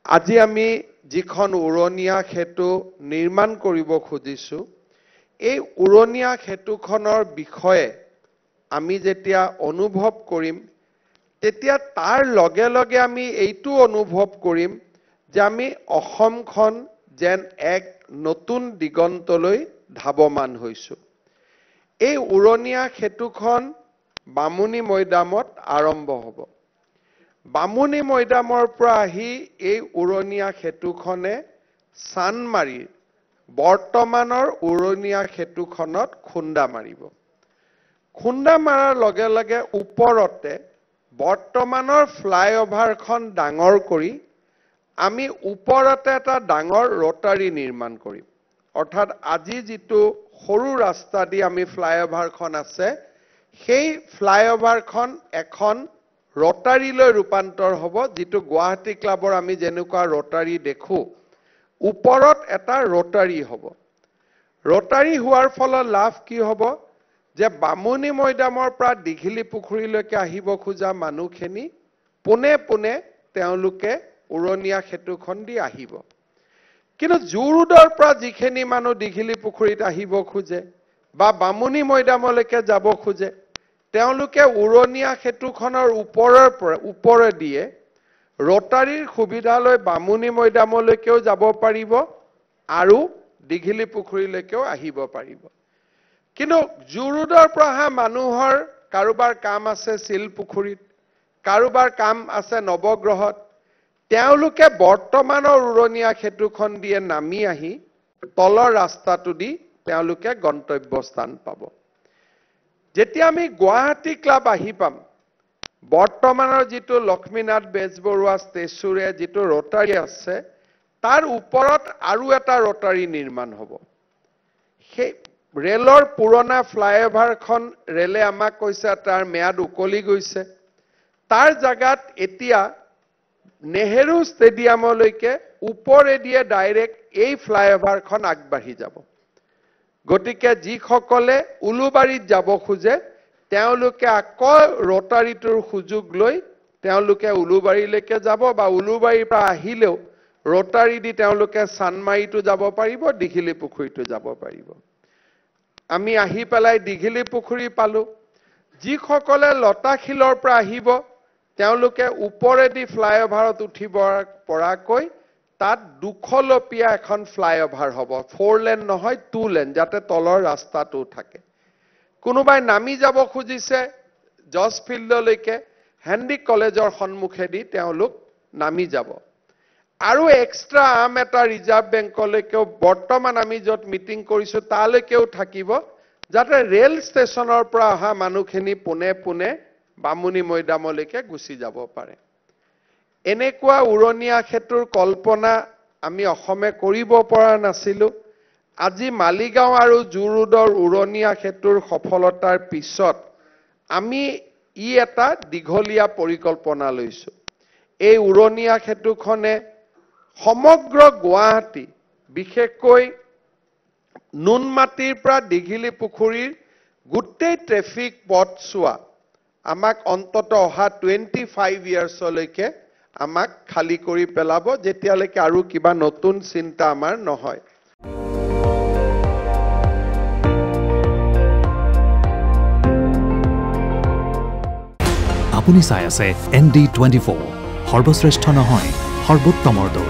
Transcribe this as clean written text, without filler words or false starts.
আজি আমি যিখন উৰণীয়া সেতু নিৰ্মাণ কৰিব খুজিছো এই উৰণীয়া সেতুখনৰ বিষয়ে আমি যেতিয়া অনুভৱ কৰিম তেতিয়া তাৰ লগে লগে আমি এইটো অনুভৱ কৰিম যে আমি অসমখন যেন এক নতুন দিগন্তলৈ ধাৱমান হৈছো এই উৰণীয়া সেতুখন বামুণী মৈদামত আৰম্ভ হ'ব বামুণী মৈদামৰ পৰা আহি এই উৰণীয়া সেতুখনে চানমাৰীৰ বৰ্তমানৰ উৰণীয়া সেতুখনত খুন্দা মাৰিব খুন্দা মাৰাৰ লগে লগে ওপৰতে বৰ্তমানৰ ফ্লাইঅভাৰখন ডাঙৰ কৰি আমি ওপৰতে এটা ডাঙৰ ৰটাৰী নিৰ্মাণ কৰিম অৰ্থাৎ আজি যিটো সৰু ৰাস্তা দি আমি ফ্লাইঅভাৰখন আছে সেই ফ্লাইঅভাৰখন এখন ৰটাৰীলৈ ৰূপান্তৰ হ'ব যিটো গুৱাহাটী ক্লাবৰ আমি যেনেকুৱা ৰটাৰী দেখো ওপৰত এটা ৰটাৰী হ'ব ৰটাৰী হোৱাৰ ফলত লাভ কি হ'ব যে বামুণী মৈদামৰ পৰা দীঘলী পুখুৰীলৈকে আহিব খোজা মানুহখিনি পুনে পুনে তেওঁলোকে উৰণীয়া সেতুখন দি আহিব কিন্তু জুৰুডৰ পৰা যিখিনি মানুহ দীঘলী পুখুৰীত আহিব খোজে বা বামুণী মৈদামলৈকে যাব খোজে তেওঁলোকে উৰণীয়া সেতুখনৰ ওপৰে দিয়ে ৰটাৰীৰ সুবিধা লৈ বামুণী মৈদামলৈকেও যাব পাৰিব আৰু দীঘলী পুখুৰীলৈকেও আহিব পাৰিব কিন্তু জুৰুডৰ পৰা অহা মানুহৰ কাৰোবাৰ কাম আছে শিলপুখুৰীত কাৰোবাৰ কাম আছে নৱগ্ৰহত তেওঁলোকে বৰ্তমানৰ উৰণীয়া সেতুখন দিয়ে নামি আহি তলৰ ৰাস্তাটো দি তেওঁলোকে গন্তব্যস্থান পাব যেতিয়া আমি গুৱাহাটী ক্লাব আহি পাম বৰ্তমানৰ যিটো লক্ষ্মীনাথ বেজবৰুৱা ষ্টেচুৰে যিটো ৰটাৰী আছে তাৰ ওপৰত আৰু এটা ৰটাৰী নিৰ্মাণ হ'ব সেই ৰেলৰ পুৰণা ফ্লাইঅভাৰখন ৰেলে আমাক কৈছে তাৰ ম্যাদ উকলি গৈছে তাৰ জাগাত এতিয়া নেহেৰু ষ্টেডিয়ামলৈকে ওপৰেদিয়ে ডাইৰেক্ট এই ফ্লাইঅভাৰখন আগবাঢ়ি যাব গতিকে যিসকলে উলুবাৰীত যাব খোজে তেওঁলোকে আকৌ ৰটাৰীটোৰ সুযোগ লৈ তেওঁলোকে উলুবাৰীলৈকে যাব বা উলুবাৰীৰ পৰা আহিলেও ৰটাৰী দি তেওঁলোকে চানমাৰীটো যাব পাৰিব দীঘলী পুখুৰীটো যাব পাৰিব আমি আহি পেলাই দীঘলী পুখুৰী পালো যিসকলে লতাখিলৰ পৰা আহিব তেওঁলোকে ওপৰেদি ফ্লাইঅভাৰত উঠিব পৰাকৈ তাত দুখলপীয়া এখন ফ্লাইঅভাৰ হ'ব 4 লেন নহয় 2 লেন যাতে তলৰ ৰাস্তাটো থাকে কোনোবাই নামি যাব খুজিছে জজ ফিল্ডলৈকে হেন্দিক কলেজৰ সন্মুখেদি তেওঁলোক নামি যাব আৰু এক্সট্ৰা আম এটা ৰিজাৰ্ভ বেংকলৈকেও বৰ্তমান আমি য'ত মিটিং কৰিছো তালৈকেও থাকিব যাতে ৰেল ষ্টেচনৰ পৰা অহা মানুহখিনি পুনে পুনে বামুণী মৈদামলৈকে গুচি যাব পাৰে এনেকুৱা উৰণীয়া সেতুৰ কল্পনা আমি অসমে কৰিব পৰা নাছিলো আজি মালিগাঁও আৰু জুৰুডৰ উৰণীয়া সেতুৰ সফলতাৰ পিছত আমি ই এটা দীঘলীয়া পৰিকল্পনা লৈছো এই উৰণীয়া সেতুখনে সমগ্ৰ গুৱাহাটী বিশেষকৈ নুনমাটিৰ পৰা দীঘলী পুখুৰীৰ গোটেই ট্ৰেফিক পথ চোৱা আমাক অন্তত অহা 25 ইয়াৰ্ছলৈকে আমাক খালি কৰি পেলাব যেতিয়ালৈকে আৰু কিবা নতুন চিন্তা আমাৰ নহয় আপুনি চাই আছে ND24 সৰ্বশ্ৰেষ্ঠ নহয় সৰ্বোত্তমৰ দৌৰ